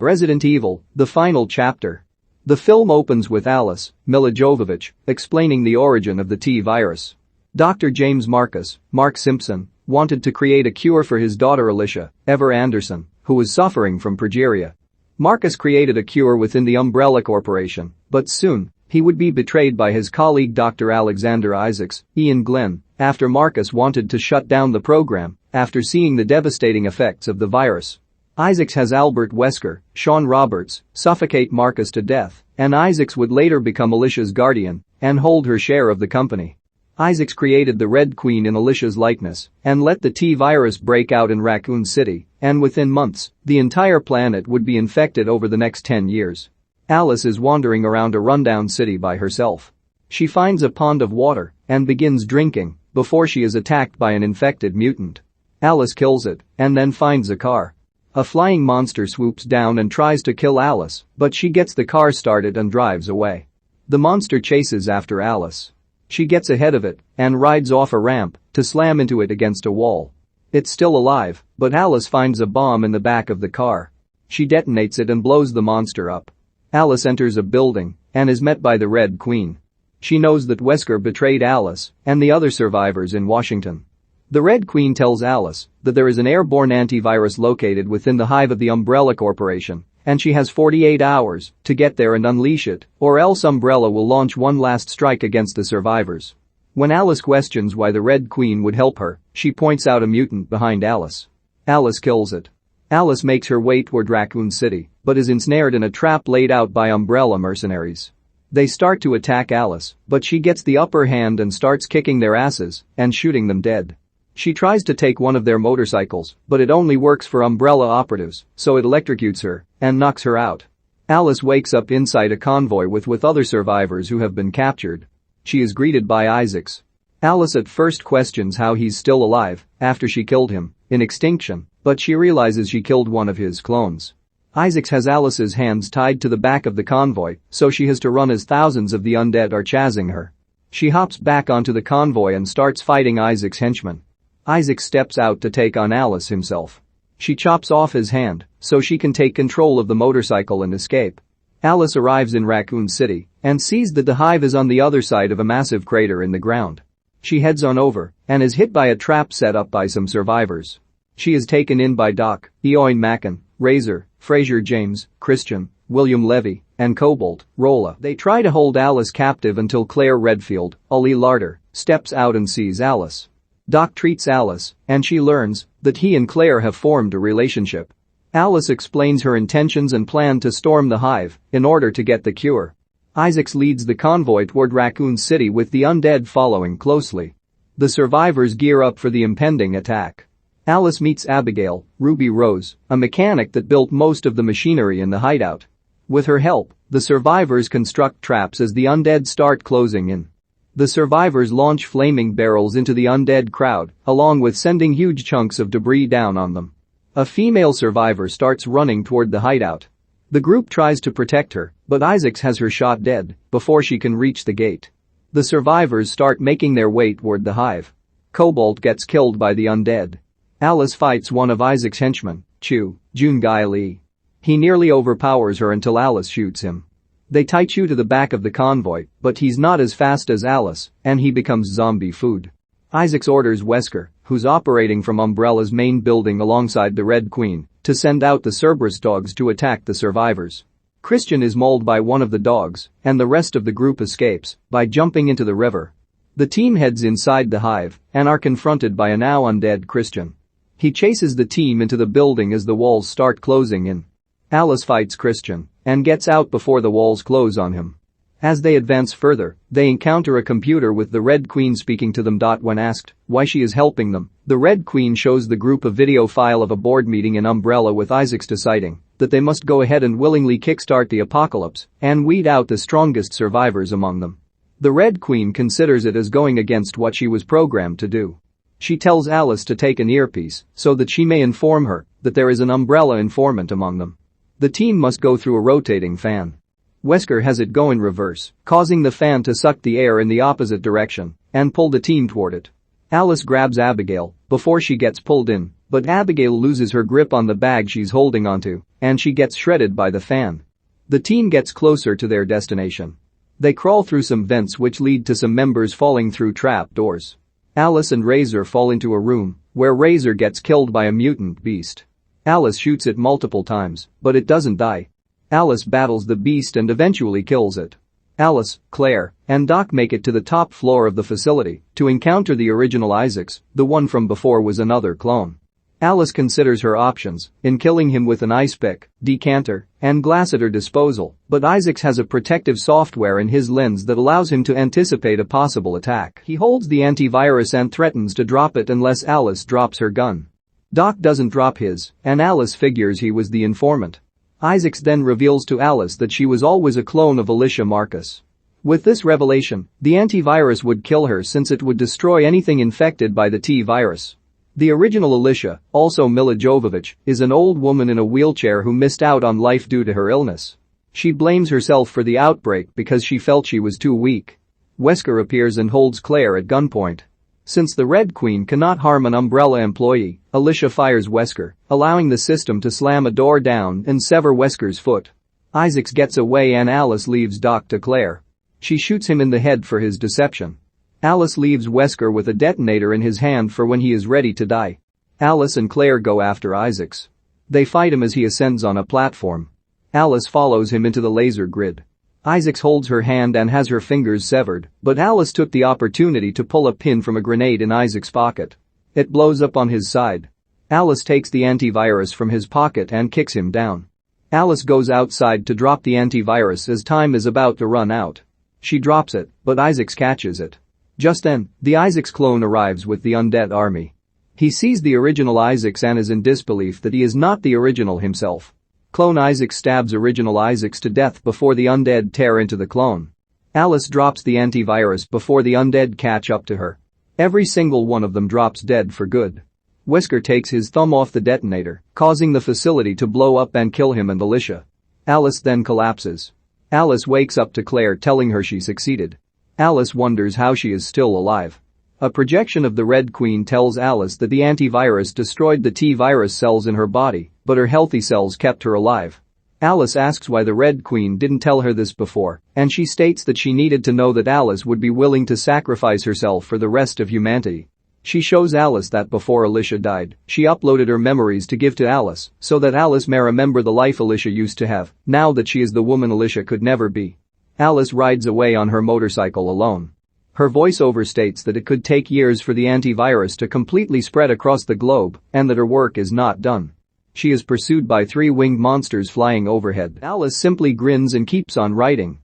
Resident Evil, the final chapter. The film opens with Alice, Milla Jovovich, explaining the origin of the T-virus. Dr. James Mark Simpson, wanted to create a cure for his daughter Alicia, Ever Anderson, who was suffering from progeria. Marcus created a cure within the Umbrella Corporation, but soon, he would be betrayed by his colleague Dr. Alexander Isaacs, Iain Glen, after Marcus wanted to shut down the program after seeing the devastating effects of the virus. Isaacs has Albert Wesker, Shawn Roberts, suffocate Marcus to death, and Isaacs would later become Alicia's guardian and hold her share of the company. Isaacs created the Red Queen in Alicia's likeness and let the T-virus break out in Raccoon City, and within months, the entire planet would be infected over the next 10 years. Alice is wandering around a rundown city by herself. She finds a pond of water and begins drinking before she is attacked by an infected mutant. Alice kills it and then finds a car. A flying monster swoops down and tries to kill Alice, but she gets the car started and drives away. The monster chases after Alice. She gets ahead of it and rides off a ramp to slam into it against a wall. It's still alive, but Alice finds a bomb in the back of the car. She detonates it and blows the monster up. Alice enters a building and is met by the Red Queen. She knows that Wesker betrayed Alice and the other survivors in Washington. The Red Queen tells Alice that there is an airborne antivirus located within the hive of the Umbrella Corporation, and she has 48 hours to get there and unleash it, or else Umbrella will launch one last strike against the survivors. When Alice questions why the Red Queen would help her, she points out a mutant behind Alice. Alice kills it. Alice makes her way toward Raccoon City, but is ensnared in a trap laid out by Umbrella mercenaries. They start to attack Alice, but she gets the upper hand and starts kicking their asses and shooting them dead. She tries to take one of their motorcycles, but it only works for Umbrella operatives, so it electrocutes her and knocks her out. Alice wakes up inside a convoy with other survivors who have been captured. She is greeted by Isaacs. Alice at first questions how he's still alive after she killed him in extinction, but she realizes she killed one of his clones. Isaacs has Alice's hands tied to the back of the convoy, so she has to run as thousands of the undead are chasing her. She hops back onto the convoy and starts fighting Isaac's henchmen. Isaac steps out to take on Alice himself. She chops off his hand so she can take control of the motorcycle and escape. Alice arrives in Raccoon City and sees that the hive is on the other side of a massive crater in the ground. She heads on over and is hit by a trap set up by some survivors. She is taken in by Doc, Eoin Macken, Fraser James, Christian, William Levy, and Cobalt, Rola. They try to hold Alice captive until Claire Redfield, Larter, steps out and sees Alice. Doc treats Alice, and she learns that he and Claire have formed a relationship. Alice explains her intentions and plan to storm the hive in order to get the cure. Isaacs leads the convoy toward Raccoon City with the undead following closely. The survivors gear up for the impending attack. Alice meets Abigail, Ruby Rose, a mechanic that built most of the machinery in the hideout. With her help, the survivors construct traps as the undead start closing in. The survivors launch flaming barrels into the undead crowd, along with sending huge chunks of debris down on them. A female survivor starts running toward the hideout. The group tries to protect her, but Isaacs has her shot dead before she can reach the gate. The survivors start making their way toward the hive. Cobalt gets killed by the undead. Alice fights one of Isaac's henchmen, Jun Guy Lee. He nearly overpowers her until Alice shoots him. They tie Chu to the back of the convoy, but he's not as fast as Alice, and he becomes zombie food. Isaacs orders Wesker, who's operating from Umbrella's main building alongside the Red Queen, to send out the Cerberus dogs to attack the survivors. Christian is mauled by one of the dogs, and the rest of the group escapes by jumping into the river. The team heads inside the hive and are confronted by a now undead Christian. He chases the team into the building as the walls start closing in. Alice fights Christian and gets out before the walls close on him. As they advance further, they encounter a computer with the Red Queen speaking to them. When asked why she is helping them, the Red Queen shows the group a video file of a board meeting in Umbrella with Isaacs deciding that they must go ahead and willingly kickstart the apocalypse and weed out the strongest survivors among them. The Red Queen considers it as going against what she was programmed to do. She tells Alice to take an earpiece so that she may inform her that there is an Umbrella informant among them. The team must go through a rotating fan. Wesker has it go in reverse, causing the fan to suck the air in the opposite direction and pull the team toward it. Alice grabs Abigail before she gets pulled in, but Abigail loses her grip on the bag she's holding onto, and she gets shredded by the fan. The team gets closer to their destination. They crawl through some vents which lead to some members falling through trap doors. Alice and Razor fall into a room, where Razor gets killed by a mutant beast. Alice shoots it multiple times, but it doesn't die. Alice battles the beast and eventually kills it. Alice, Claire, and Doc make it to the top floor of the facility to encounter the original Isaacs. The one from before was another clone. Alice considers her options in killing him with an ice pick, decanter, and glass at her disposal, but Isaacs has a protective software in his lens that allows him to anticipate a possible attack. He holds the antivirus and threatens to drop it unless Alice drops her gun. Doc doesn't drop his, and Alice figures he was the informant. Isaacs then reveals to Alice that she was always a clone of Alicia Marcus. With this revelation, the antivirus would kill her since it would destroy anything infected by the T-virus. The original Alicia, also Milla Jovovich, is an old woman in a wheelchair who missed out on life due to her illness. She blames herself for the outbreak because she felt she was too weak. Wesker appears and holds Claire at gunpoint. Since the Red Queen cannot harm an Umbrella employee, Alicia fires Wesker, allowing the system to slam a door down and sever Wesker's foot. Isaacs gets away and Alice leaves Doc to Claire. She shoots him in the head for his deception. Alice leaves Wesker with a detonator in his hand for when he is ready to die. Alice and Claire go after Isaacs. They fight him as he ascends on a platform. Alice follows him into the laser grid. Isaacs holds her hand and has her fingers severed, but Alice took the opportunity to pull a pin from a grenade in Isaac's pocket. It blows up on his side. Alice takes the antivirus from his pocket and kicks him down. Alice goes outside to drop the antivirus as time is about to run out. She drops it, but Isaacs catches it. Just then, the Isaacs clone arrives with the undead army. He sees the original Isaacs and is in disbelief that he is not the original himself. Clone Isaacs stabs original Isaacs to death before the undead tear into the clone. Alice drops the antivirus before the undead catch up to her. Every single one of them drops dead for good. Wesker takes his thumb off the detonator, causing the facility to blow up and kill him and Alicia. Alice then collapses. Alice wakes up to Claire telling her she succeeded. Alice wonders how she is still alive. A projection of the Red Queen tells Alice that the antivirus destroyed the T-virus cells in her body, but her healthy cells kept her alive. Alice asks why the Red Queen didn't tell her this before, and she states that she needed to know that Alice would be willing to sacrifice herself for the rest of humanity. She shows Alice that before Alicia died, she uploaded her memories to give to Alice so that Alice may remember the life Alicia used to have, now that she is the woman Alicia could never be. Alice rides away on her motorcycle alone. Her voiceover states that it could take years for the antivirus to completely spread across the globe and that her work is not done. She is pursued by 3 winged monsters flying overhead. Alice simply grins and keeps on writing.